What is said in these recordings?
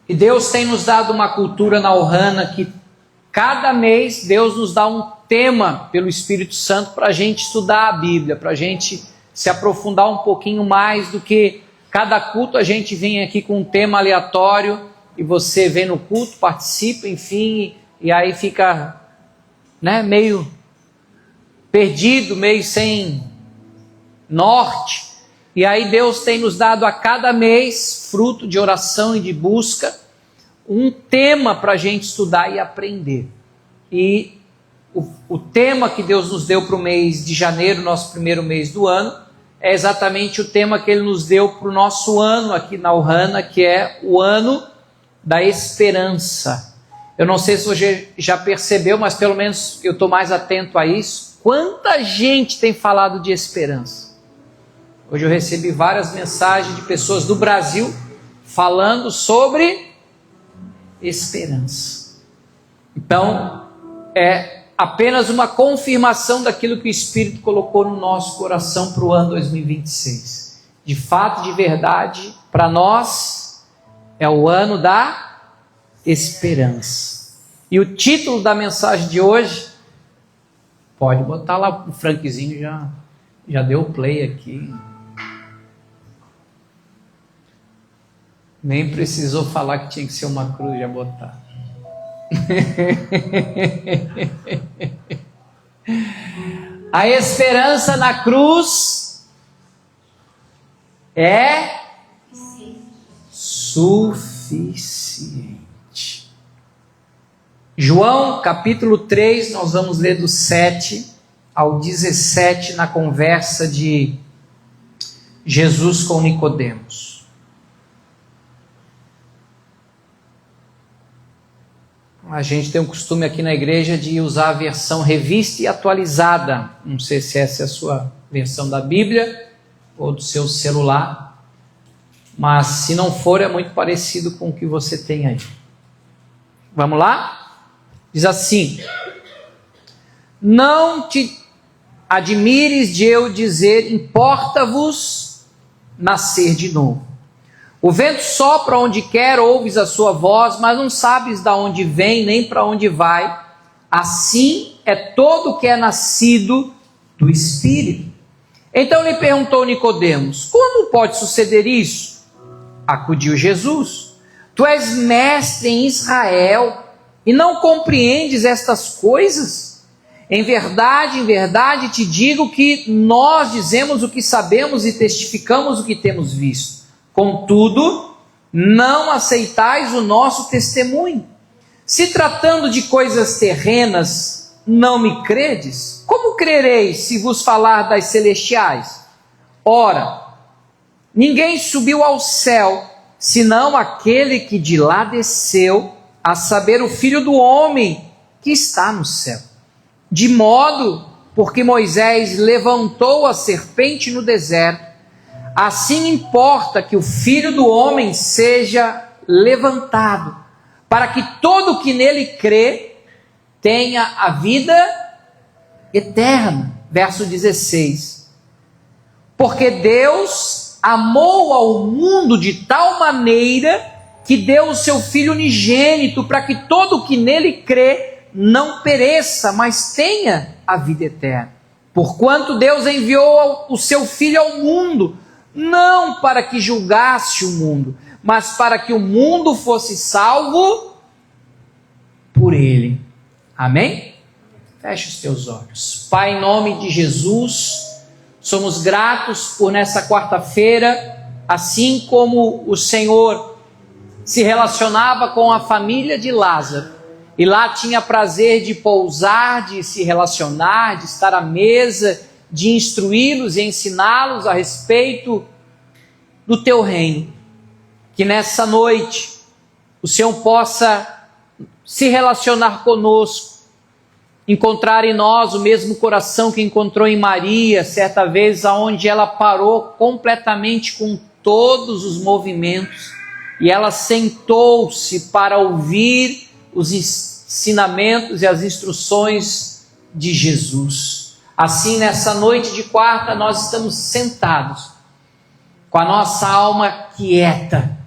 E Deus tem nos dado uma cultura na Ohana que cada mês Deus nos dá um tema pelo Espírito Santo para a gente estudar a Bíblia, para a gente se aprofundar um pouquinho mais do que cada culto a gente vem aqui com um tema aleatório e você vem no culto, participa, enfim, e aí fica, né, meio perdido, meio sem norte. E aí Deus tem nos dado a cada mês, fruto de oração e de busca, um tema para a gente estudar e aprender. E o tema que Deus nos deu para o mês de janeiro, nosso primeiro mês do ano, é exatamente o tema que Ele nos deu para o nosso ano aqui na Ohana, que é o ano da esperança. Eu não sei se você já percebeu, mas pelo menos eu estou mais atento a isso. Quanta gente tem falado de esperança? Hoje eu recebi várias mensagens de pessoas do Brasil falando sobre esperança. Então, é apenas uma confirmação daquilo que o Espírito colocou no nosso coração para o ano 2026. De fato, de verdade, para nós é o ano da esperança. E o título da mensagem de hoje, pode botar lá, o Frankzinho já deu o play aqui. Nem precisou falar que tinha que ser uma cruz, já botar. A esperança na cruz é suficiente. João capítulo 3, nós vamos ler do 7 ao 17 na conversa de Jesus com Nicodemos. A gente tem um costume aqui na igreja de usar a versão revista e atualizada. Não sei se essa é a sua versão da Bíblia ou do seu celular, mas se não for, é muito parecido com o que você tem aí. Vamos lá? Diz assim: não te admires de eu dizer, importa-vos nascer de novo. O vento sopra onde quer, ouves a sua voz, mas não sabes de onde vem, nem para onde vai. Assim é todo que é nascido do Espírito. Então lhe perguntou Nicodemos: como pode suceder isso? Acudiu Jesus: tu és mestre em Israel e não compreendes estas coisas? Em verdade te digo que nós dizemos o que sabemos e testificamos o que temos visto. Contudo, não aceitais o nosso testemunho. Se tratando de coisas terrenas, não me credes? Como crereis se vos falar das celestiais? Ora, ninguém subiu ao céu, senão aquele que de lá desceu, a saber, o Filho do Homem que está no céu. De modo, porque Moisés levantou a serpente no deserto, assim importa que o Filho do Homem seja levantado, para que todo que nele crê tenha a vida eterna. Verso 16. Porque Deus amou ao mundo de tal maneira que deu o seu Filho unigênito, para que todo que nele crê não pereça, mas tenha a vida eterna. Porquanto Deus enviou o seu Filho ao mundo, não para que julgasse o mundo, mas para que o mundo fosse salvo por ele. Amém? Feche os teus olhos. Pai, em nome de Jesus, somos gratos por nessa quarta-feira, assim como o Senhor se relacionava com a família de Lázaro, e lá tinha prazer de pousar, de se relacionar, de estar à mesa, de instruí-los e ensiná-los a respeito do teu reino. Que nessa noite o Senhor possa se relacionar conosco, encontrar em nós o mesmo coração que encontrou em Maria, certa vez, aonde ela parou completamente com todos os movimentos e ela sentou-se para ouvir os ensinamentos e as instruções de Jesus. Assim, nessa noite de quarta, nós estamos sentados, com a nossa alma quieta,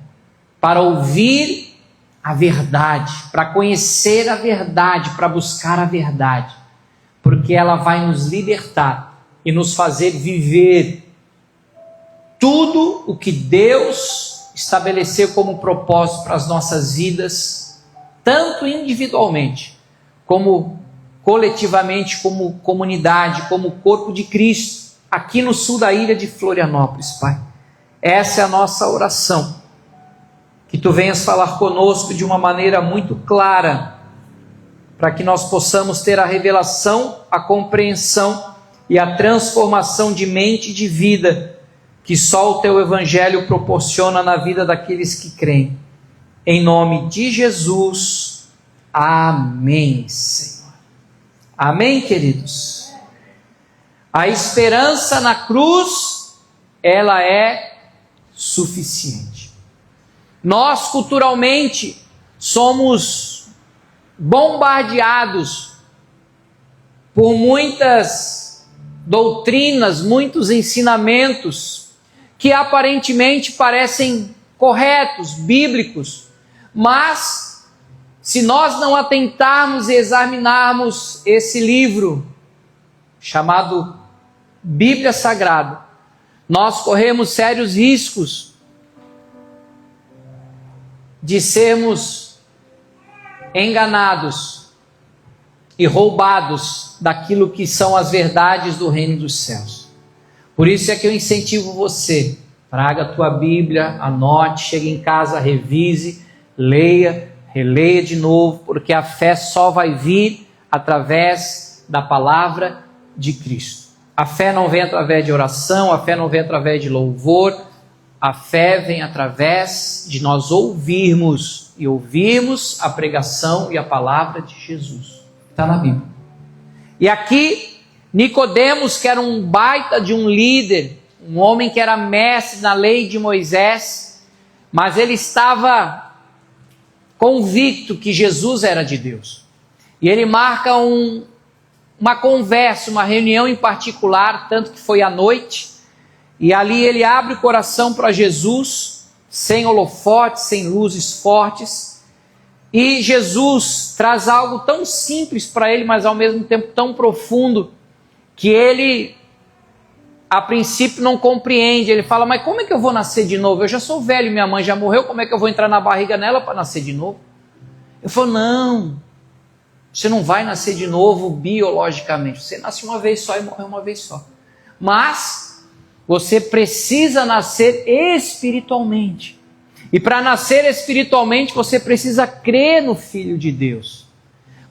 para ouvir a verdade, para conhecer a verdade, para buscar a verdade, porque ela vai nos libertar e nos fazer viver tudo o que Deus estabeleceu como propósito para as nossas vidas, tanto individualmente, como coletivamente, como comunidade, como corpo de Cristo, aqui no sul da ilha de Florianópolis, Pai. Essa é a nossa oração, que Tu venhas falar conosco de uma maneira muito clara, para que nós possamos ter a revelação, a compreensão e a transformação de mente e de vida, que só o Teu Evangelho proporciona na vida daqueles que creem. Em nome de Jesus, amém, Senhor. Amém, queridos? A esperança na cruz, ela é suficiente. Nós, culturalmente, somos bombardeados por muitas doutrinas, muitos ensinamentos que aparentemente parecem corretos, bíblicos, mas se nós não atentarmos e examinarmos esse livro chamado Bíblia Sagrada, nós corremos sérios riscos de sermos enganados e roubados daquilo que são as verdades do reino dos céus. Por isso é que eu incentivo você, traga a tua Bíblia, anote, chegue em casa, revise, leia, releia de novo, porque a fé só vai vir através da palavra de Cristo. A fé não vem através de oração, a fé não vem através de louvor, a fé vem através de nós ouvirmos a pregação e a palavra de Jesus. Está na Bíblia. E aqui, Nicodemos, que era um baita de um líder, um homem que era mestre na lei de Moisés, mas ele estava convicto que Jesus era de Deus. E ele marca uma conversa, uma reunião em particular, tanto que foi à noite, e ali ele abre o coração para Jesus, sem holofotes, sem luzes fortes, e Jesus traz algo tão simples para ele, mas ao mesmo tempo tão profundo, que ele, a princípio, não compreende. Ele fala, mas como é que eu vou nascer de novo? Eu já sou velho, minha mãe já morreu, como é que eu vou entrar na barriga dela para nascer de novo? Eu falo, não, você não vai nascer de novo biologicamente, você nasce uma vez só e morre uma vez só. Mas você precisa nascer espiritualmente. E para nascer espiritualmente, você precisa crer no Filho de Deus.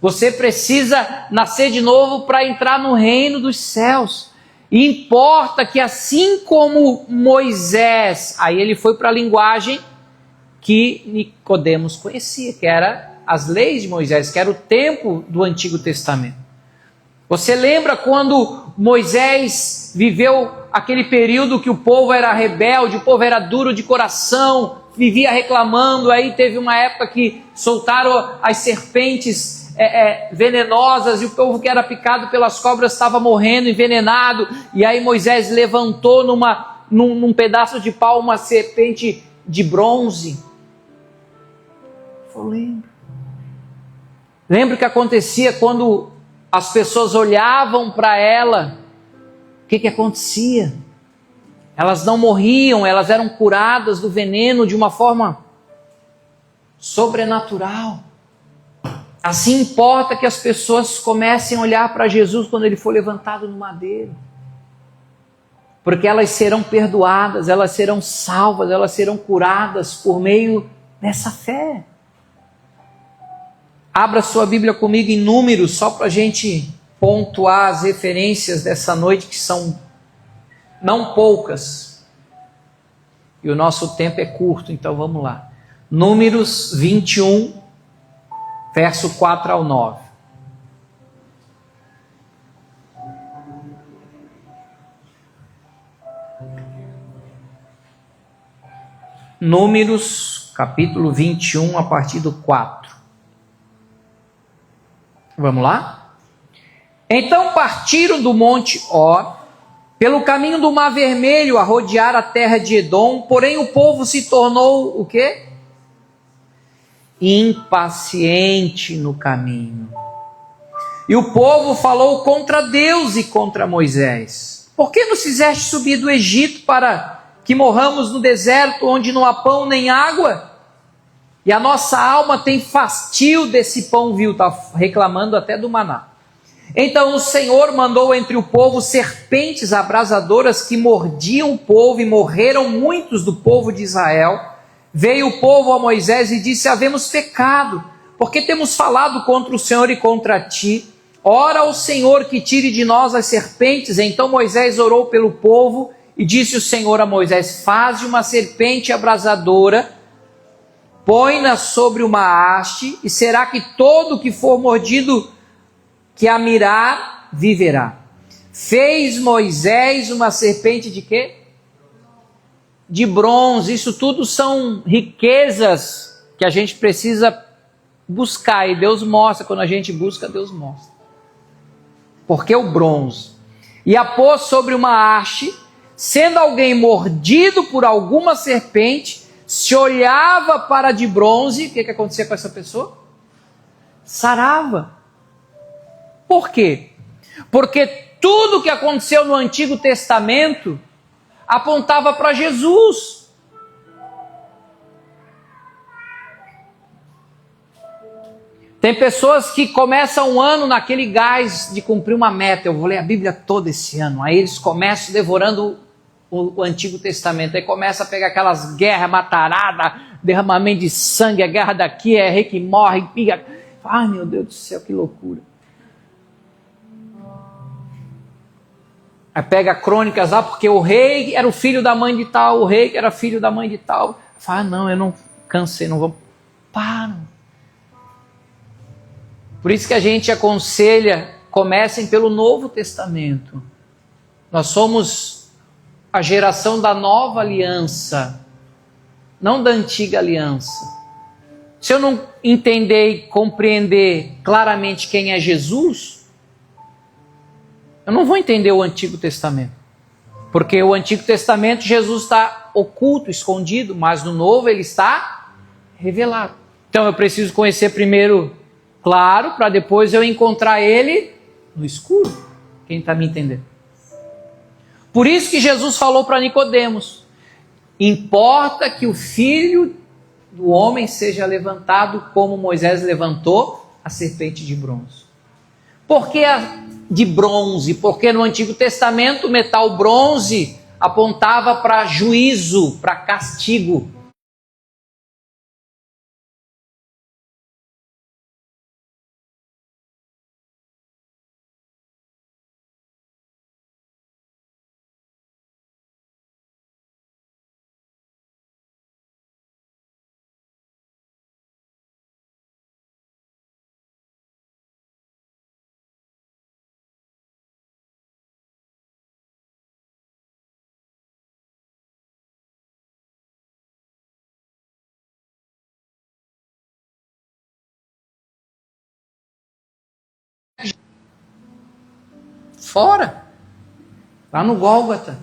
Você precisa nascer de novo para entrar no reino dos céus. E importa que assim como Moisés, aí ele foi para a linguagem que Nicodemos conhecia, que era as leis de Moisés, que era o tempo do Antigo Testamento. Você lembra quando Moisés viveu aquele período que o povo era rebelde, o povo era duro de coração, vivia reclamando, aí teve uma época que soltaram as serpentes venenosas, e o povo que era picado pelas cobras estava morrendo, envenenado, e aí Moisés levantou num pedaço de pau uma serpente de bronze. Eu lembro. Lembro que acontecia quando as pessoas olhavam para ela, o que acontecia? Elas não morriam, elas eram curadas do veneno de uma forma sobrenatural. Assim importa que as pessoas comecem a olhar para Jesus quando ele for levantado no madeiro. Porque elas serão perdoadas, elas serão salvas, elas serão curadas por meio dessa fé. Abra sua Bíblia comigo em Números, só para a gente pontuar as referências dessa noite, que são não poucas. E o nosso tempo é curto, então vamos lá. Números 21, verso 4 ao 9. Números, capítulo 21, a partir do 4. Vamos lá? Então partiram do monte Ó, pelo caminho do Mar Vermelho, a rodear a terra de Edom, porém o povo se tornou o quê? impaciente no caminho. E o povo falou contra Deus e contra Moisés: por que nos fizeste subir do Egito para que morramos no deserto, onde não há pão nem água? E a nossa alma tem fastio desse pão vil. Está reclamando até do maná. Então o Senhor mandou entre o povo serpentes abrasadoras que mordiam o povo, e morreram muitos do povo de Israel. Veio o povo a Moisés e disse: havemos pecado, porque temos falado contra o Senhor e contra ti. Ora ao Senhor que tire de nós as serpentes. Então Moisés orou pelo povo, e disse o Senhor a Moisés: faze uma serpente abrasadora, põe-na sobre uma haste, e será que todo que for mordido que a mirar, viverá. Fez Moisés uma serpente de quê? De bronze. Isso tudo são riquezas que a gente precisa buscar, e Deus mostra. Quando a gente busca, Deus mostra. Porque o bronze. E a pôs sobre uma haste. Sendo alguém mordido por alguma serpente, se olhava para a de bronze, o que acontecia com essa pessoa? Sarava. Por quê? Porque tudo que aconteceu no Antigo Testamento apontava para Jesus. Tem pessoas que começam um ano naquele gás de cumprir uma meta. Eu vou ler a Bíblia toda esse ano. Aí eles começam devorando o Antigo Testamento. Aí começa a pegar aquelas guerras, matarada, derramamento de sangue, a guerra daqui, é rei que morre, piga. Ai, meu Deus do céu, que loucura. Aí pega crônicas lá, porque o rei era o filho da mãe de tal, o rei que era filho da mãe de tal. Fala: não, eu não cansei, não vou. Param. Por isso que a gente aconselha, comecem pelo Novo Testamento. Nós somos a geração da nova aliança, não da antiga aliança. Se eu não entender e compreender claramente quem é Jesus, eu não vou entender o Antigo Testamento. Porque o Antigo Testamento, Jesus está oculto, escondido, mas no Novo ele está revelado. Então eu preciso conhecer primeiro claro, para depois eu encontrar ele no escuro. Quem está me entendendo? Por isso que Jesus falou para Nicodemos: importa que o Filho do Homem seja levantado como Moisés levantou a serpente de bronze. Por que de bronze? Porque no Antigo Testamento o metal bronze apontava para juízo, para castigo. Fora, lá no Gólgota.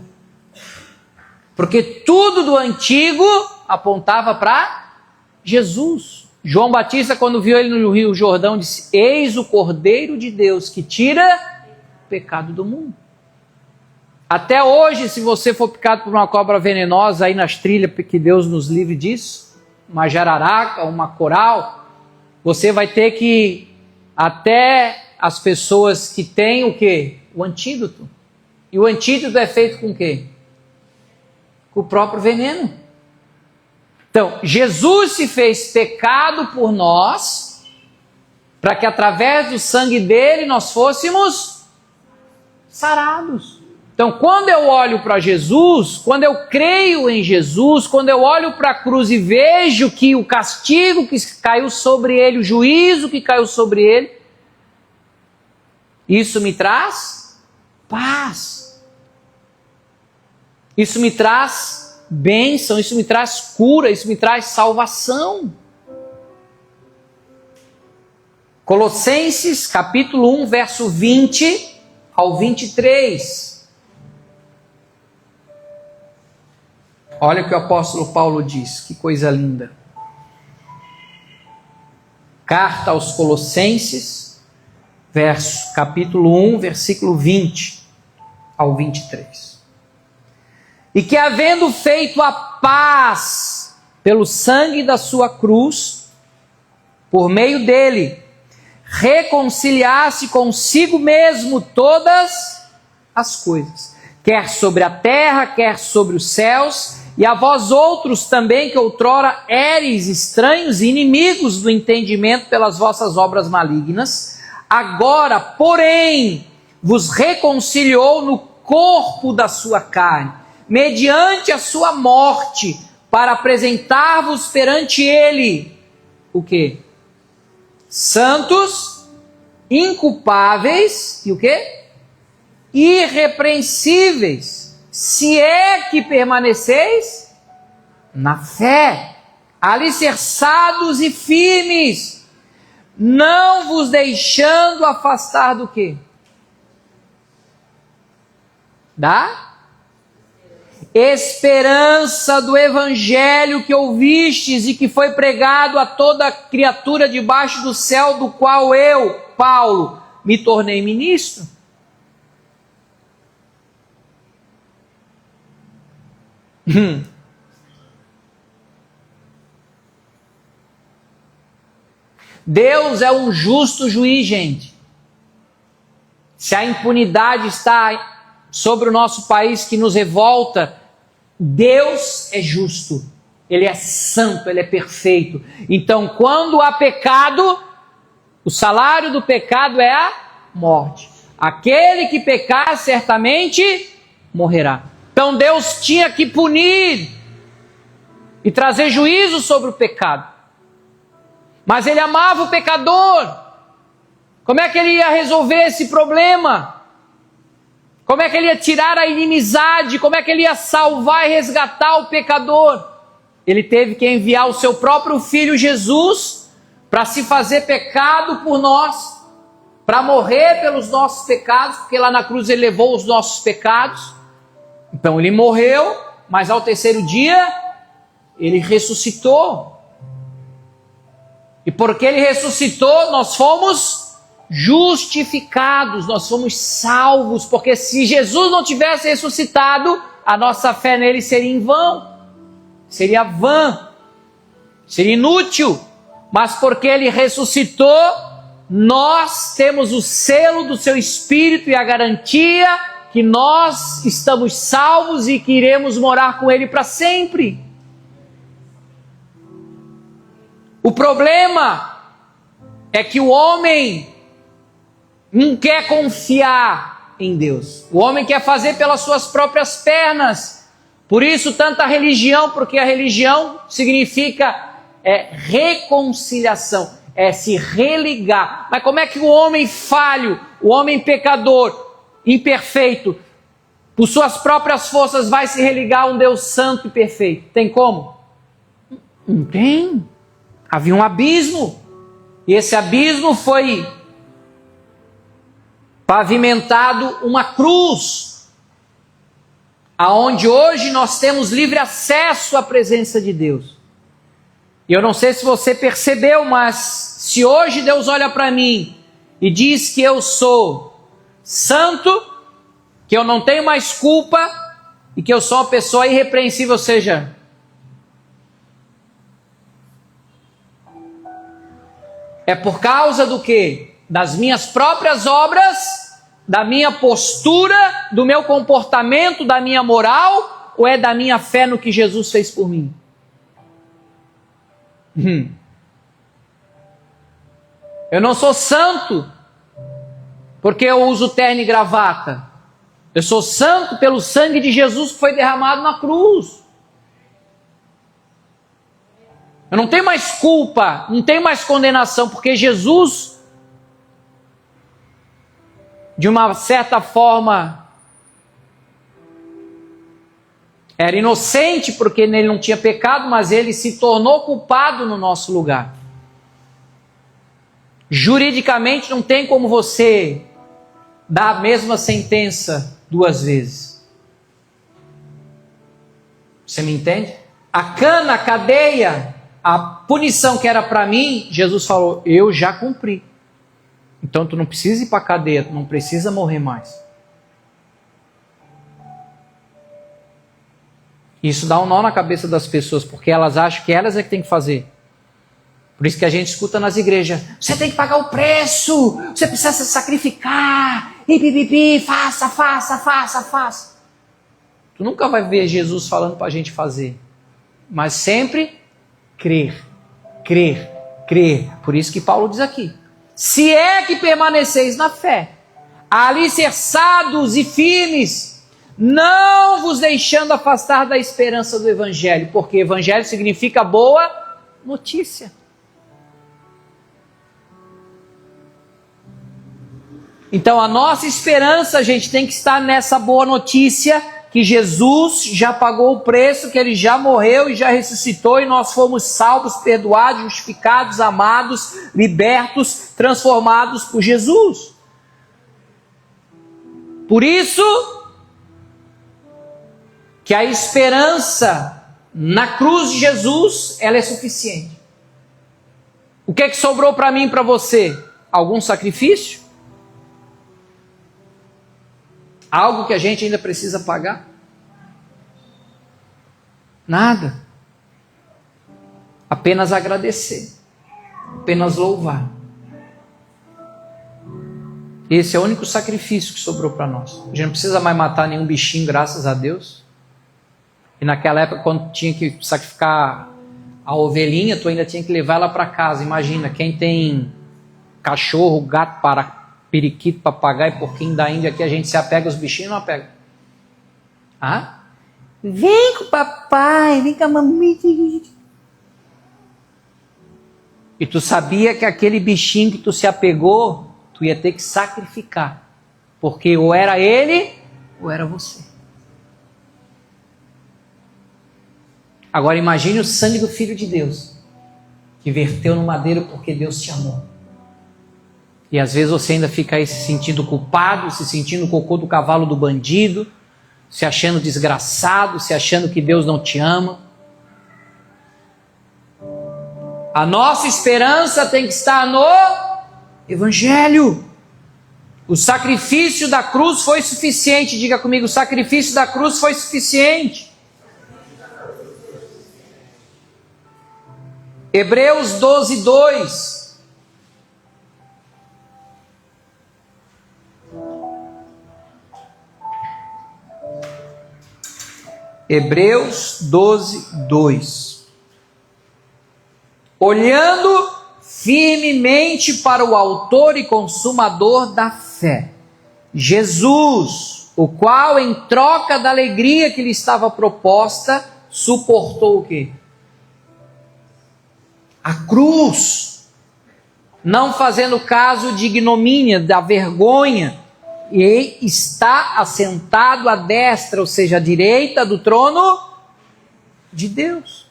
Porque tudo do antigo apontava para Jesus. João Batista, quando viu ele no Rio Jordão, disse: eis o Cordeiro de Deus que tira o pecado do mundo. Até hoje, se você for picado por uma cobra venenosa aí nas trilhas, que Deus nos livre disso, uma jararaca, uma coral, você vai ter que, até as pessoas que têm o quê? O antídoto. E o antídoto é feito com o quê? Com o próprio veneno. Então, Jesus se fez pecado por nós, para que através do sangue dele nós fôssemos sarados. Então, quando eu olho para Jesus, quando eu creio em Jesus, quando eu olho para a cruz e vejo que o castigo que caiu sobre ele, o juízo que caiu sobre ele, isso me traz paz. Isso me traz bênção, isso me traz cura, isso me traz salvação. Colossenses capítulo 1, verso 20 ao 23. Olha o que o apóstolo Paulo diz, que coisa linda. Carta aos Colossenses, capítulo 1, versículo 20 ao 23. E que, havendo feito a paz pelo sangue da sua cruz, por meio dele, reconciliasse consigo mesmo todas as coisas, quer sobre a terra, quer sobre os céus, e a vós outros também, que outrora éreis estranhos e inimigos do entendimento pelas vossas obras malignas, agora, porém, vos reconciliou no corpo da sua carne, mediante a sua morte, para apresentar-vos perante ele, o quê? Santos, inculpáveis, e o quê? Irrepreensíveis, se é que permaneceis na fé, alicerçados e firmes, não vos deixando afastar do quê? Da esperança do evangelho que ouvistes e que foi pregado a toda criatura debaixo do céu, do qual eu, Paulo, me tornei ministro. Deus é um justo juiz, gente. Se a impunidade está sobre o nosso país, que nos revolta, Deus é justo, Ele é santo, Ele é perfeito. Então, quando há pecado, o salário do pecado é a morte. Aquele que pecar certamente morrerá. Então Deus tinha que punir e trazer juízo sobre o pecado. Mas Ele amava o pecador. Como é que Ele ia resolver esse problema? Como é que Ele ia tirar a inimizade? Como é que Ele ia salvar e resgatar o pecador? Ele teve que enviar o seu próprio Filho Jesus para se fazer pecado por nós, para morrer pelos nossos pecados, porque lá na cruz Ele levou os nossos pecados. Então Ele morreu, mas ao terceiro dia Ele ressuscitou. E porque Ele ressuscitou, nós fomos justificados, nós fomos salvos, porque se Jesus não tivesse ressuscitado, a nossa fé nele seria em vão, seria vã, seria inútil. Mas porque Ele ressuscitou, nós temos o selo do seu Espírito e a garantia que nós estamos salvos e que iremos morar com Ele para sempre. O problema é que o homem não quer confiar em Deus. O homem quer fazer pelas suas próprias pernas. Por isso tanta religião, porque a religião significa reconciliação, é se religar. Mas como é que o homem falho, o homem pecador, imperfeito, por suas próprias forças vai se religar a um Deus santo e perfeito? Tem como? Não tem. Havia um abismo, e esse abismo foi pavimentado uma cruz, aonde hoje nós temos livre acesso à presença de Deus. E eu não sei se você percebeu, mas se hoje Deus olha para mim e diz que eu sou santo, que eu não tenho mais culpa e que eu sou uma pessoa irrepreensível, ou seja, é por causa do quê? Das minhas próprias obras, da minha postura, do meu comportamento, da minha moral, ou é da minha fé no que Jesus fez por mim? Eu não sou santo porque eu uso terno e gravata. Eu sou santo pelo sangue de Jesus que foi derramado na cruz. Eu não tenho mais culpa, não tenho mais condenação, porque Jesus, de uma certa forma, era inocente porque nele não tinha pecado, mas ele se tornou culpado no nosso lugar. Juridicamente não tem como você dar a mesma sentença duas vezes. Você me entende? A cana, a cadeia, a punição que era para mim, Jesus falou, eu já cumpri. Então tu não precisa ir para a cadeia, tu não precisa morrer mais. Isso dá um nó na cabeça das pessoas, porque elas acham que elas é que tem que fazer. Por isso que a gente escuta nas igrejas, você tem que pagar o preço, você precisa se sacrificar, e faça. Tu nunca vai ver Jesus falando para a gente fazer, mas sempre crer. Por isso que Paulo diz aqui, se é que permaneceis na fé, alicerçados e firmes, não vos deixando afastar da esperança do Evangelho, porque Evangelho significa boa notícia. Então a nossa esperança, gente, tem que estar nessa boa notícia, que Jesus já pagou o preço, que Ele já morreu e já ressuscitou, e nós fomos salvos, perdoados, justificados, amados, libertos, transformados por Jesus. Por isso que a esperança na cruz de Jesus, ela é suficiente. O que é que sobrou para mim e para você? Algum sacrifício? Algo que a gente ainda precisa pagar? Nada. Apenas agradecer. Apenas louvar. Esse é o único sacrifício que sobrou para nós. A gente não precisa mais matar nenhum bichinho, graças a Deus. E naquela época, quando tinha que sacrificar a ovelhinha, tu ainda tinha que levar ela para casa. Imagina, quem tem cachorro, gato, periquito, papagaio, porquinho da Índia, aqui a gente se apega aos bichinhos, não apega. Ah? Vem com o papai, vem com a mamãe. E tu sabia que aquele bichinho que tu se apegou, tu ia ter que sacrificar. Porque ou era ele, ou era você. Agora imagine o sangue do Filho de Deus, que verteu no madeiro porque Deus te amou. E às vezes você ainda fica aí se sentindo culpado, se sentindo cocô do cavalo do bandido, se achando desgraçado, se achando que Deus não te ama. A nossa esperança tem que estar no Evangelho. O sacrifício da cruz foi suficiente. Diga comigo, o sacrifício da cruz foi suficiente. Hebreus 12, 2. Hebreus 12, 2. Olhando firmemente para o autor e consumador da fé, Jesus, o qual em troca da alegria que lhe estava proposta, suportou o quê? A cruz, não fazendo caso de ignomínia, da vergonha, e está assentado à destra, ou seja, à direita do trono de Deus.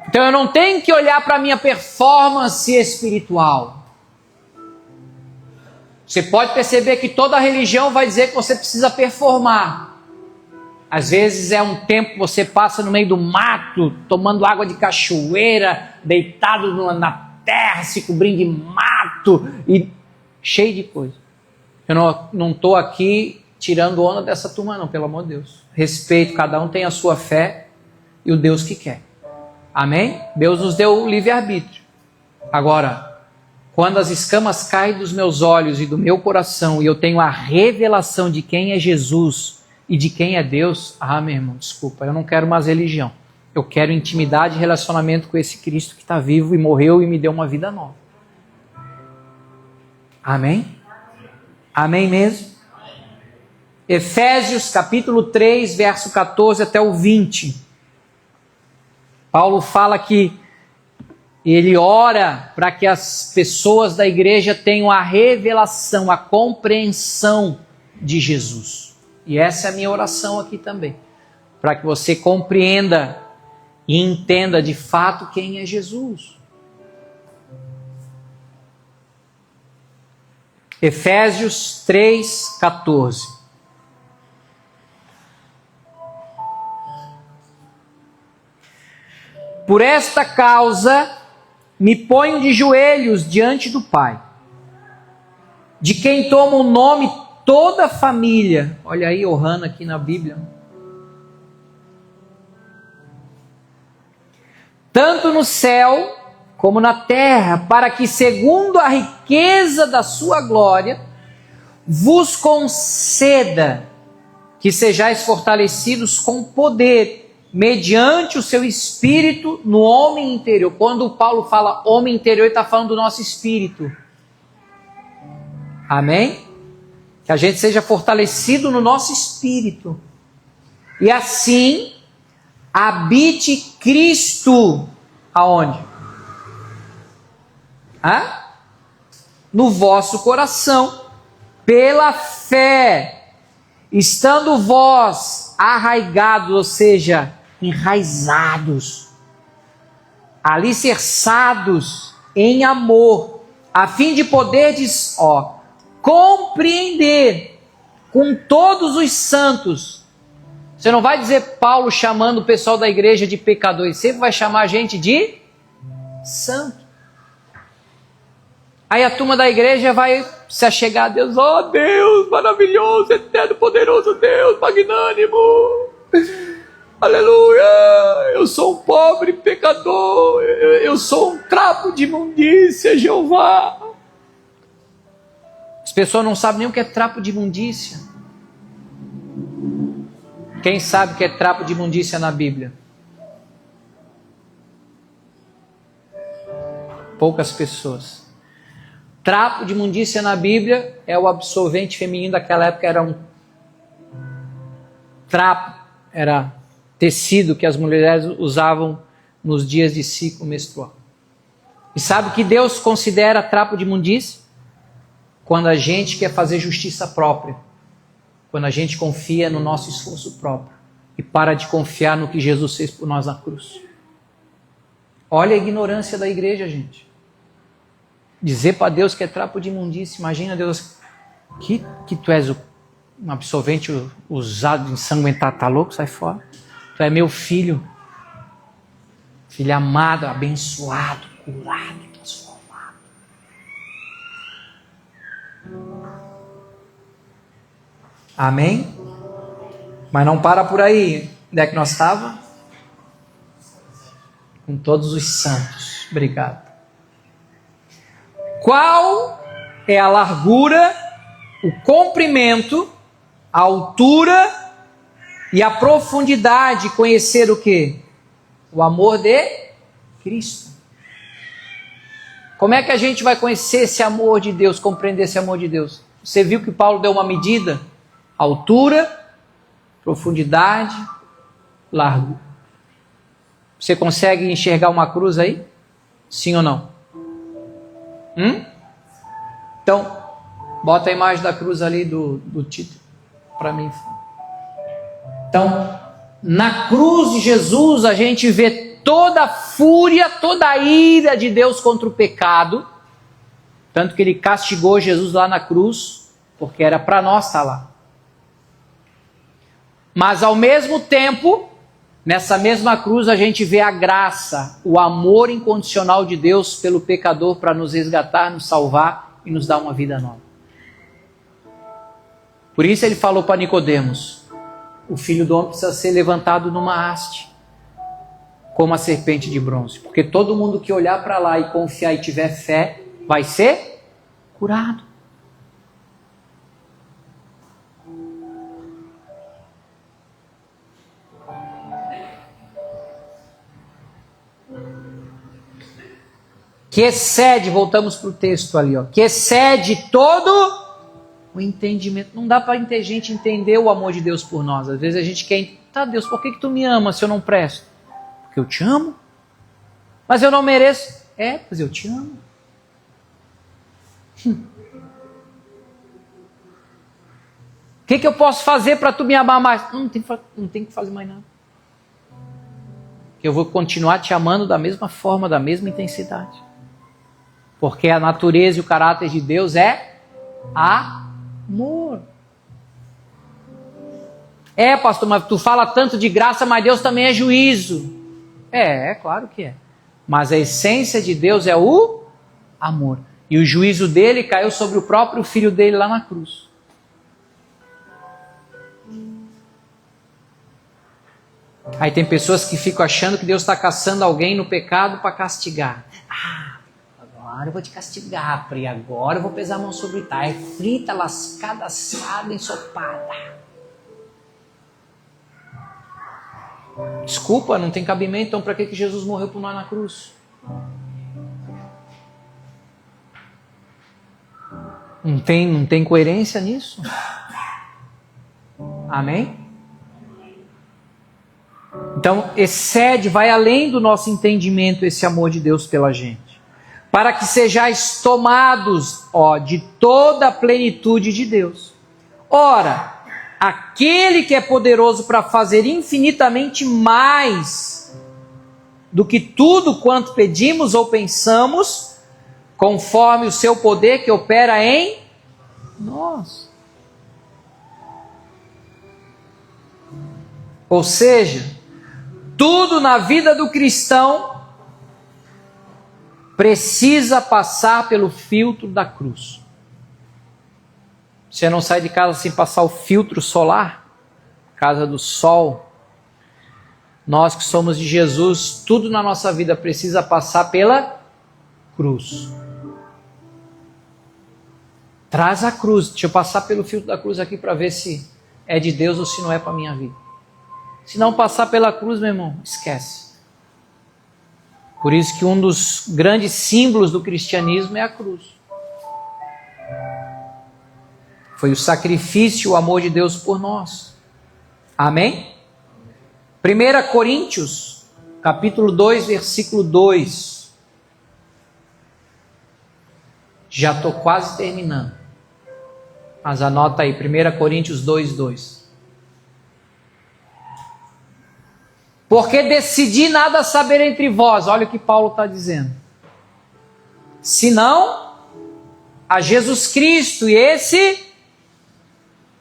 Então eu não tenho que olhar para a minha performance espiritual. Você pode perceber que toda religião vai dizer que você precisa performar. Às vezes é um tempo que você passa no meio do mato, tomando água de cachoeira, deitado na terra, se cobrindo de mato e cheio de coisa. Eu não estou aqui tirando onda dessa turma não, pelo amor de Deus. Respeito, cada um tem a sua fé e o Deus que quer. Amém? Deus nos deu o livre-arbítrio. Agora, quando as escamas caem dos meus olhos e do meu coração e eu tenho a revelação de quem é Jesus e de quem é Deus, meu irmão, desculpa, eu não quero mais religião. Eu quero intimidade e relacionamento com esse Cristo que está vivo e morreu e me deu uma vida nova. Amém? Amém mesmo? Efésios capítulo 3, verso 14 até o 20. Paulo fala que ele ora para que as pessoas da igreja tenham a revelação, a compreensão de Jesus. E essa é a minha oração aqui também. Para que você compreenda e entenda de fato quem é Jesus. Efésios 3:14. Por esta causa, me ponho de joelhos diante do Pai, de quem toma o nome toda a família. Olha aí, Ohana aqui na Bíblia. Tanto no céu como na terra, para que, segundo a riqueza da sua glória, vos conceda que sejais fortalecidos com poder, mediante o seu espírito no homem interior. Quando Paulo fala homem interior, ele está falando do nosso espírito. Amém? Que a gente seja fortalecido no nosso espírito. E assim, habite Cristo. Aonde? No vosso coração, pela fé, estando vós arraigados, ou seja, enraizados, alicerçados em amor, a fim de poderdes, compreender com todos os santos. Você não vai dizer Paulo chamando o pessoal da igreja de pecador, ele sempre vai chamar a gente de santo. Aí a turma da igreja vai se achegar a Deus. Oh Deus, maravilhoso, eterno, poderoso Deus, magnânimo. Aleluia, eu sou um pobre pecador, eu sou um trapo de imundícia, Jeová. As pessoas não sabem nem o que é trapo de imundícia. Quem sabe o que é trapo de imundícia na Bíblia? Poucas pessoas. Trapo de imundícia na Bíblia é o absorvente feminino daquela época, era um trapo, era tecido que as mulheres usavam nos dias de ciclo menstrual. E sabe o que Deus considera trapo de imundícia? Quando a gente quer fazer justiça própria, quando a gente confia no nosso esforço próprio e para de confiar no que Jesus fez por nós na cruz. Olha a ignorância da igreja, gente. Dizer para Deus que é trapo de imundícia. Imagina Deus, que tu és um absorvente usado de ensanguentar, tá louco? Sai fora. Tu é meu filho, filho amado, abençoado, curado, transformado. Amém? Mas não para por aí. Onde é que nós estávamos? Com todos os santos. Obrigado. Qual é a largura, o comprimento, a altura e a profundidade? Conhecer o quê? O amor de Cristo. Como é que a gente vai conhecer esse amor de Deus, compreender esse amor de Deus? Você viu que Paulo deu uma medida? Altura, profundidade, largura. Você consegue enxergar uma cruz aí? Sim ou não? Então, bota a imagem da cruz ali do título para mim. Então, na cruz de Jesus a gente vê toda a fúria, toda a ira de Deus contra o pecado. Tanto que ele castigou Jesus lá na cruz, porque era para nós estar lá. Mas ao mesmo tempo, nessa mesma cruz a gente vê a graça, o amor incondicional de Deus pelo pecador para nos resgatar, nos salvar e nos dar uma vida nova. Por isso ele falou para Nicodemos: o Filho do Homem precisa ser levantado numa haste, como a serpente de bronze. Porque todo mundo que olhar para lá e confiar e tiver fé, vai ser curado. Que excede, voltamos para o texto ali, que excede todo o entendimento. Não dá para a gente entender o amor de Deus por nós. Às vezes a gente quer, tá Deus, por que tu me ama se eu não presto? Porque eu te amo. Mas eu não mereço. Mas eu te amo. O que eu posso fazer para tu me amar mais? Não tem que fazer mais nada. Eu vou continuar te amando da mesma forma, da mesma intensidade. Porque a natureza e o caráter de Deus é amor. Pastor, mas tu fala tanto de graça, mas Deus também é juízo. É claro que é. Mas a essência de Deus é o amor. E o juízo dele caiu sobre o próprio filho dele lá na cruz. Aí tem pessoas que ficam achando que Deus está caçando alguém no pecado para castigar. Agora eu vou te castigar, Pri. Agora eu vou pesar a mão sobre tá. É frita, lascada, assada, ensopada. Desculpa, não tem cabimento. Então para que Jesus morreu por nós na cruz? Não tem coerência nisso? Amém? Então, excede, vai além do nosso entendimento esse amor de Deus pela gente. Para que sejais tomados, de toda a plenitude de Deus. Ora, aquele que é poderoso para fazer infinitamente mais do que tudo quanto pedimos ou pensamos, conforme o seu poder que opera em nós. Ou seja, tudo na vida do cristão precisa passar pelo filtro da cruz. Você não sai de casa sem passar o filtro solar, casa do sol. Nós que somos de Jesus, tudo na nossa vida precisa passar pela cruz. Traz a cruz. Deixa eu passar pelo filtro da cruz aqui para ver se é de Deus ou se não é para a minha vida. Se não passar pela cruz, meu irmão, esquece. Por isso que um dos grandes símbolos do cristianismo é a cruz. Foi o sacrifício, o amor de Deus por nós. Amém? 1 Coríntios, capítulo 2, versículo 2. Já estou quase terminando. Mas anota aí, 1 Coríntios 2, 2. Porque decidi nada saber entre vós. Olha o que Paulo está dizendo. Senão a Jesus Cristo e esse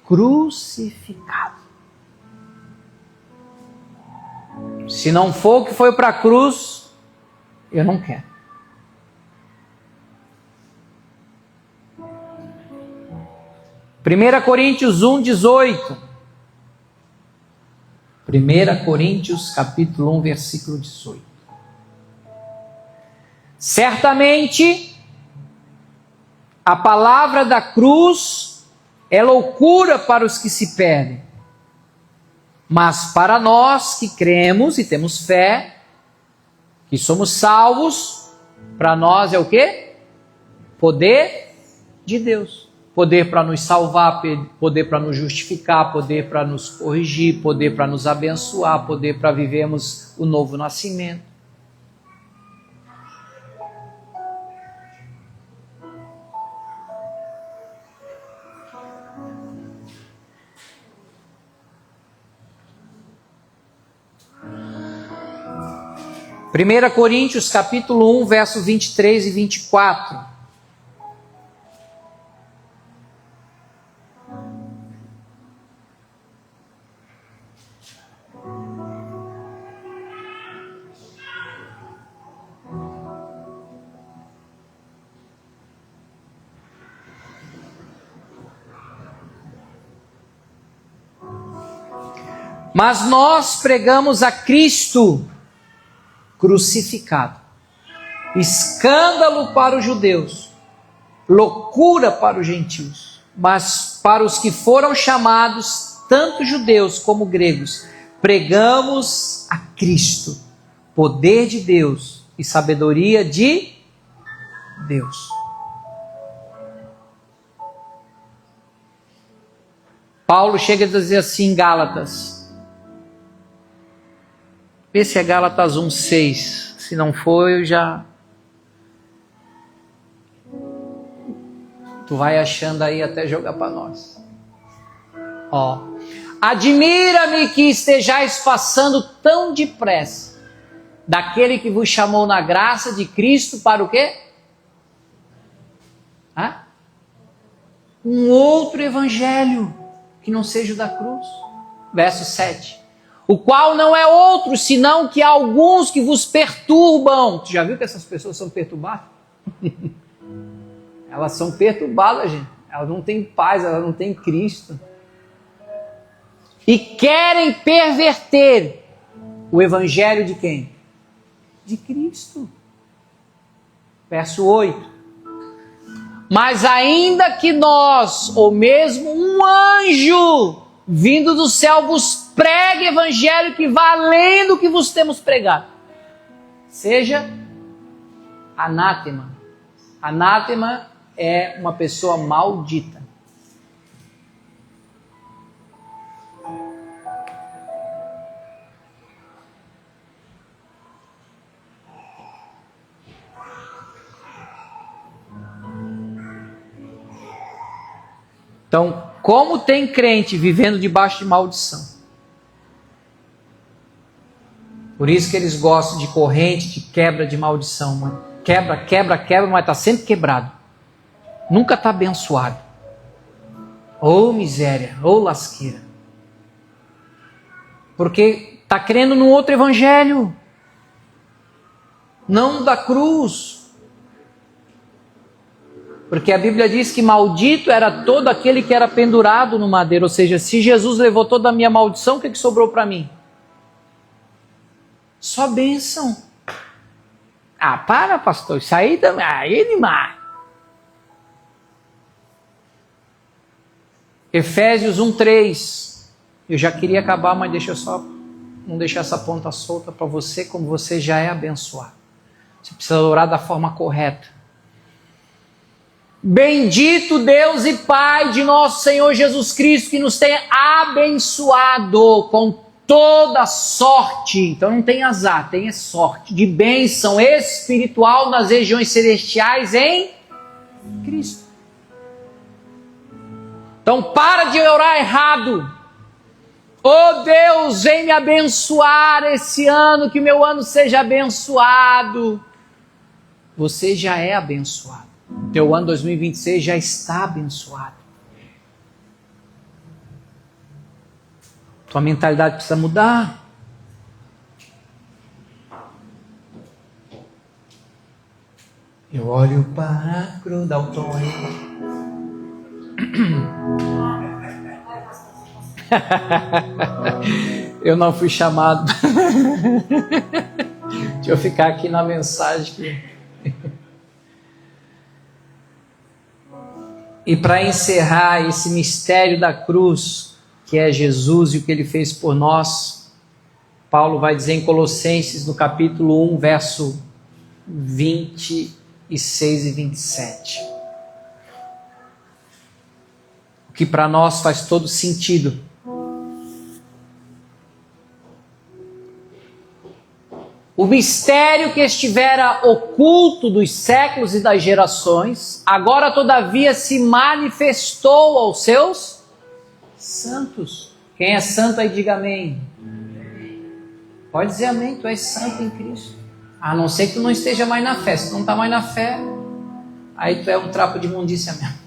crucificado. Se não for o que foi para a cruz, eu não quero. Primeira Coríntios 1, 18. 1 Coríntios capítulo 1, versículo 18. Certamente a palavra da cruz é loucura para os que se perdem, mas para nós que cremos e temos fé, que somos salvos, para nós é o quê? Poder de Deus. Poder para nos salvar, poder para nos justificar, poder para nos corrigir, poder para nos abençoar, poder para vivermos o novo nascimento. Primeira Coríntios capítulo 1, verso 23 e 24. Mas nós pregamos a Cristo crucificado, escândalo para os judeus, loucura para os gentios, mas para os que foram chamados, tanto judeus como gregos, pregamos a Cristo, poder de Deus e sabedoria de Deus. Paulo chega a dizer assim em Gálatas, vê se é Gálatas 1,6. Se não for, eu já... Tu vai achando aí até jogar para nós. Admira-me que estejais passando tão depressa daquele que vos chamou na graça de Cristo para o quê? Um outro evangelho que não seja o da cruz. Verso 7. o qual não é outro, senão que há alguns que vos perturbam. Tu já viu que essas pessoas são perturbadas? Elas são perturbadas, gente. Elas não têm paz, elas não têm Cristo. E querem perverter o evangelho de quem? De Cristo. Verso 8. Mas ainda que nós, ou mesmo um anjo vindo do céu, vos pregue evangelho que vá além do que vos temos pregado, seja anátema. Anátema é uma pessoa maldita. Então, como tem crente vivendo debaixo de maldição? Por isso que eles gostam de corrente, de quebra de maldição. Mano. Quebra, mas está sempre quebrado. Nunca está abençoado. Ô miséria, ô lasqueira. Porque está crendo num outro evangelho. Não da cruz. Porque a Bíblia diz que maldito era todo aquele que era pendurado no madeiro. Ou seja, se Jesus levou toda a minha maldição, o que sobrou para mim? Só bênção. Ah, para, pastor. Isso aí também. Aí é demais. Efésios 1:3. Eu já queria acabar, mas deixa eu só não deixar essa ponta solta para você, como você já é abençoado. Você precisa orar da forma correta. Bendito Deus e Pai de nosso Senhor Jesus Cristo, que nos tem abençoado com toda sorte, então não tem azar, tem sorte, de bênção espiritual nas regiões celestiais em Cristo. Então para de orar errado. Oh Deus, vem me abençoar esse ano, que meu ano seja abençoado. Você já é abençoado. Teu ano 2026 já está abençoado. Tua mentalidade precisa mudar. Eu olho para a cruz, dá o tom aí. Eu não fui chamado. Deixa eu ficar aqui na mensagem. E para encerrar esse mistério da cruz, que é Jesus e o que ele fez por nós, Paulo vai dizer em Colossenses, no capítulo 1, verso 26 e 27. O que para nós faz todo sentido. O mistério que estivera oculto dos séculos e das gerações, agora todavia se manifestou aos seus santos. Quem é santo aí diga amém. Pode dizer amém, tu és santo em Cristo. A não ser que tu não esteja mais na fé. Se tu não está mais na fé, aí tu é um trapo de imundícia mesmo.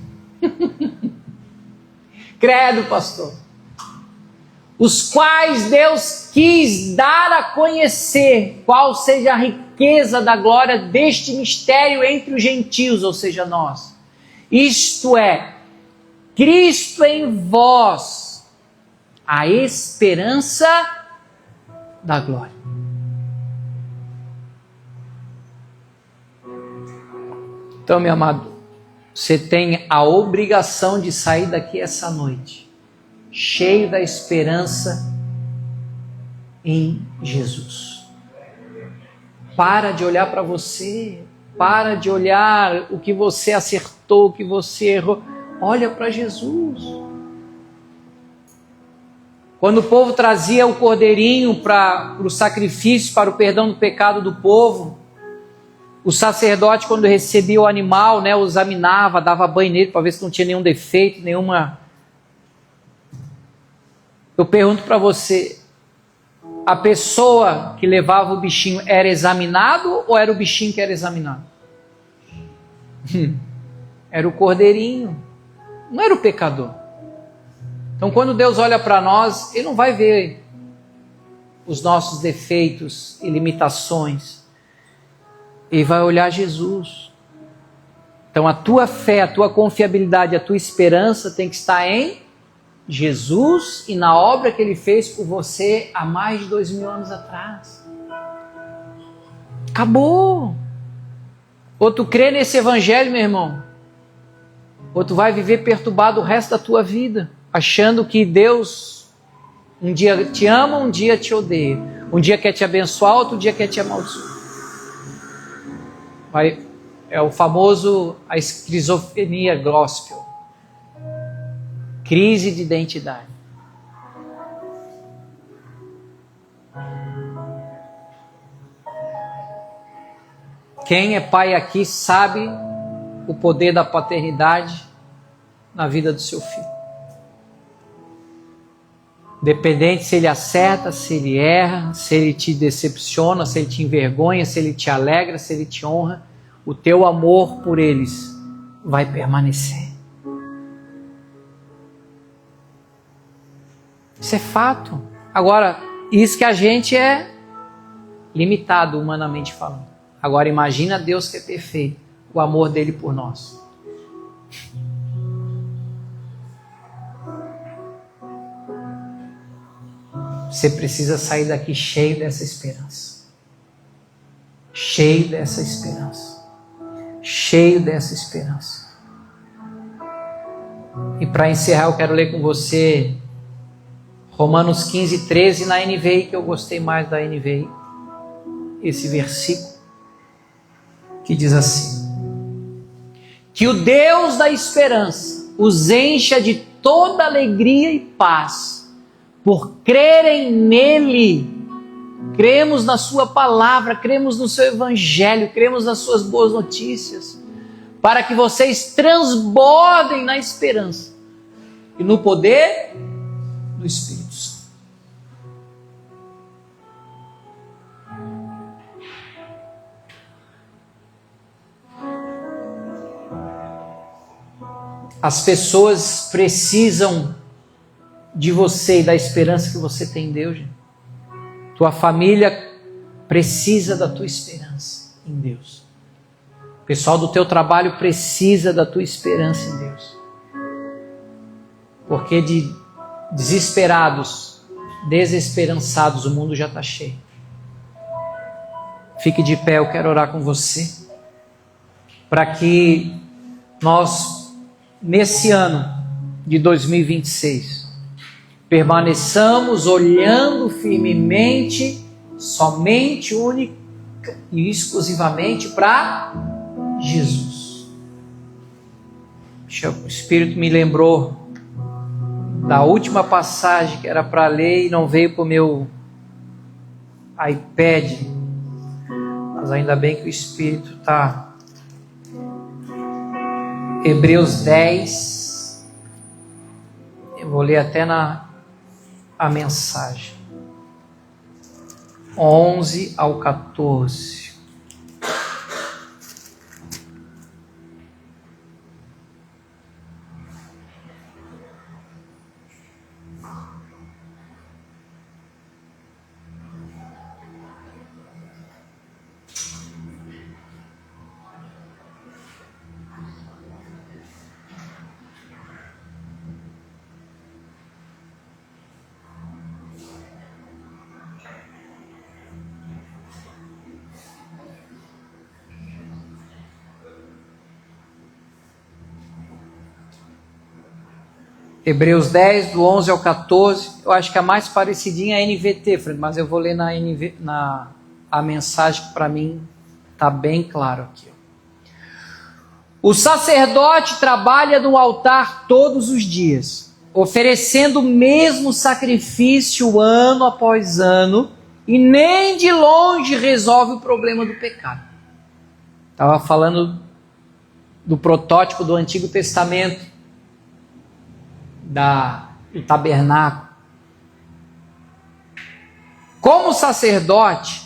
Credo, pastor. Os quais Deus quis dar a conhecer qual seja a riqueza da glória deste mistério entre os gentios, ou seja, nós. Isto é, Cristo em vós, a esperança da glória. Então, meu amado, você tem a obrigação de sair daqui essa noite cheio da esperança em Jesus. Para de olhar para você, para de olhar o que você acertou, o que você errou. Olha para Jesus. Quando o povo trazia o cordeirinho para o sacrifício, para o perdão do pecado do povo, o sacerdote, quando recebia o animal, o examinava, dava banho nele para ver se não tinha nenhum defeito, nenhuma... Eu pergunto para você, a pessoa que levava o bichinho era examinado ou era o bichinho que era examinado? Era o cordeirinho, não era o pecador. Então quando Deus olha para nós, Ele não vai ver os nossos defeitos e limitações e vai olhar Jesus. Então a tua fé, a tua confiabilidade, a tua esperança tem que estar em Jesus e na obra que Ele fez por você há mais de 2000 anos atrás. Acabou. Ou tu crê nesse evangelho, meu irmão, ou tu vai viver perturbado o resto da tua vida, achando que Deus um dia te ama, um dia te odeia. Um dia quer te abençoar, outro dia quer te amaldiçoar. É o famoso a esquizofrenia gospel. Crise de identidade. Quem é pai aqui sabe o poder da paternidade na vida do seu filho. Independente se ele acerta, se ele erra, se ele te decepciona, se ele te envergonha, se ele te alegra, se ele te honra, o teu amor por eles vai permanecer. Isso é fato. Agora, isso que a gente é limitado humanamente falando. Agora imagina Deus que é perfeito, o amor dele por nós. Você precisa sair daqui cheio dessa esperança. Cheio dessa esperança. Cheio dessa esperança. E para encerrar eu quero ler com você Romanos 15, 13 na NVI, que eu gostei mais da NVI. Esse versículo que diz assim: que o Deus da esperança os encha de toda alegria e paz por crerem nele. Cremos na sua palavra, cremos no seu evangelho, cremos nas suas boas notícias, para que vocês transbordem na esperança e no poder do Espírito Santo. As pessoas precisam de você e da esperança que você tem em Deus. Gente. Tua família precisa da tua esperança em Deus. O pessoal do teu trabalho precisa da tua esperança em Deus. Porque de desesperados, desesperançados, o mundo já está cheio. Fique de pé, eu quero orar com você, para que nós, nesse ano de 2026, permaneçamos olhando firmemente, somente, única e exclusivamente para Jesus. O Espírito me lembrou da última passagem que era para ler e não veio para o meu iPad, mas ainda bem que o Espírito está. Hebreus 10, eu vou ler até a mensagem, 11 ao 14. Hebreus 10, do 11 ao 14, eu acho que a mais parecidinha é a NVT, Fred, mas eu vou ler a mensagem que para mim está bem claro aqui. O sacerdote trabalha no altar todos os dias, oferecendo o mesmo sacrifício ano após ano, e nem de longe resolve o problema do pecado. Estava falando do protótipo do Antigo Testamento, do tabernáculo. Como sacerdote,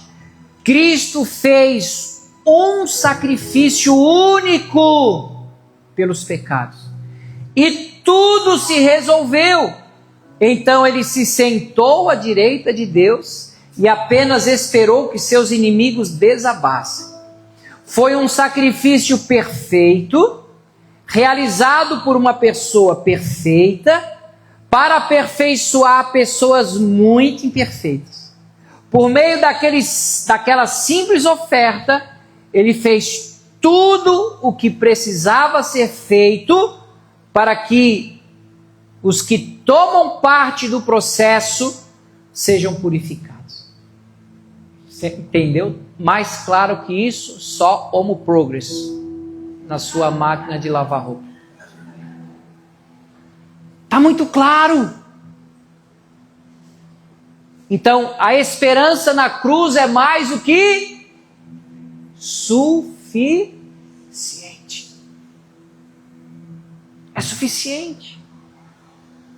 Cristo fez um sacrifício único pelos pecados e tudo se resolveu. Então ele se sentou à direita de Deus e apenas esperou que seus inimigos desabassem. Foi um sacrifício perfeito, realizado por uma pessoa perfeita, para aperfeiçoar pessoas muito imperfeitas. Por meio daquela simples oferta, ele fez tudo o que precisava ser feito para que os que tomam parte do processo sejam purificados. Você entendeu? Mais claro que isso, só Homo Progress na sua máquina de lavar roupa. Está muito claro. Então, a esperança na cruz é mais do que suficiente. É suficiente.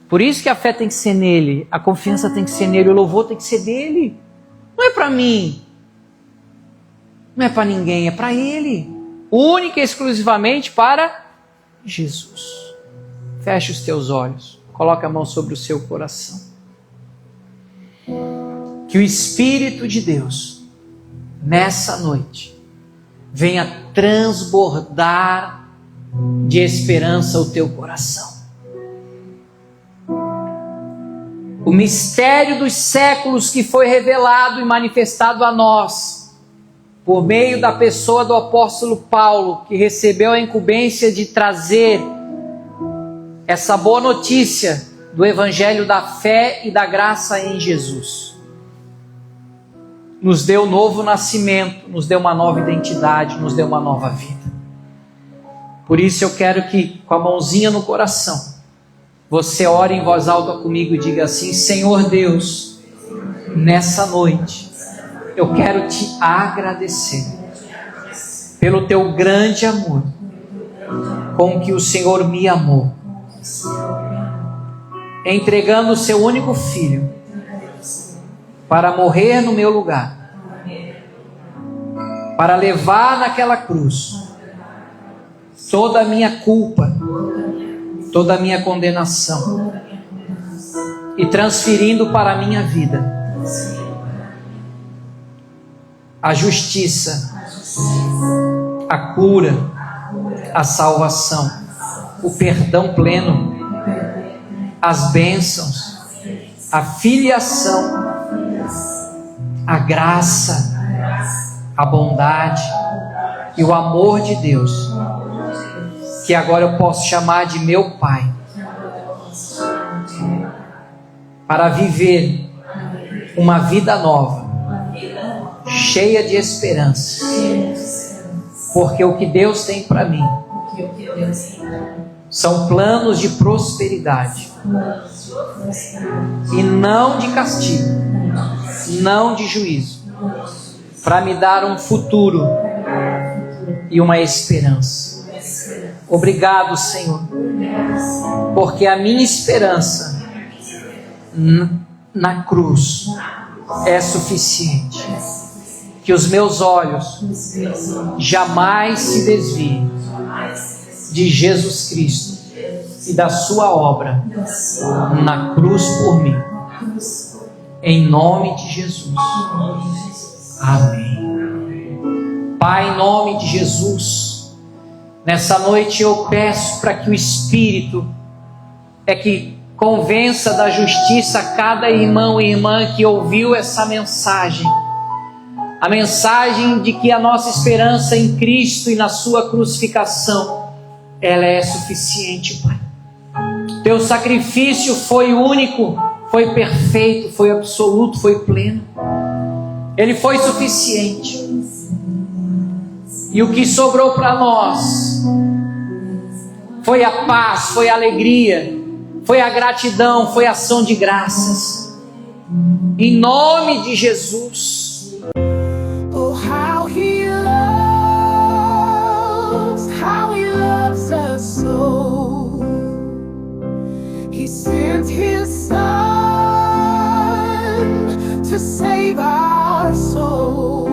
Por isso que a fé tem que ser nele, a confiança tem que ser nele, o louvor tem que ser dele. Não é para mim, não é para ninguém, é para ele. Única e exclusivamente para Jesus. Feche os teus olhos, coloque a mão sobre o seu coração. Que o Espírito de Deus, nessa noite, venha transbordar de esperança o teu coração. O mistério dos séculos que foi revelado e manifestado a nós, por meio da pessoa do apóstolo Paulo, que recebeu a incumbência de trazer essa boa notícia do Evangelho da fé e da graça em Jesus. Nos deu um novo nascimento, nos deu uma nova identidade, nos deu uma nova vida. Por isso eu quero que, com a mãozinha no coração, você ore em voz alta comigo e diga assim: Senhor Deus, nessa noite, eu quero te agradecer pelo teu grande amor, com que o Senhor me amou, entregando o seu único filho, para morrer no meu lugar, para levar naquela cruz toda a minha culpa, toda a minha condenação, e transferindo para a minha vida a justiça, a cura, a salvação, o perdão pleno, as bênçãos, a filiação, a graça, a bondade e o amor de Deus, que agora eu posso chamar de meu Pai, para viver uma vida nova, cheia de esperança, porque o que Deus tem para mim são planos de prosperidade e não de castigo, não de juízo, para me dar um futuro e uma esperança. Obrigado, Senhor, porque a minha esperança na cruz é suficiente. Que os meus olhos jamais se desviem de Jesus Cristo e da sua obra na cruz por mim. Em nome de Jesus. Amém. Pai, em nome de Jesus, nessa noite eu peço para que o Espírito que convença da justiça cada irmão e irmã que ouviu essa mensagem. A mensagem de que a nossa esperança em Cristo e na sua crucificação, ela é suficiente, Pai. Teu sacrifício foi único, foi perfeito, foi absoluto, foi pleno. Ele foi suficiente. E o que sobrou para nós foi a paz, foi a alegria, foi a gratidão, foi a ação de graças. Em nome de Jesus. Oh, how he loves us so. He sent his son to save our soul.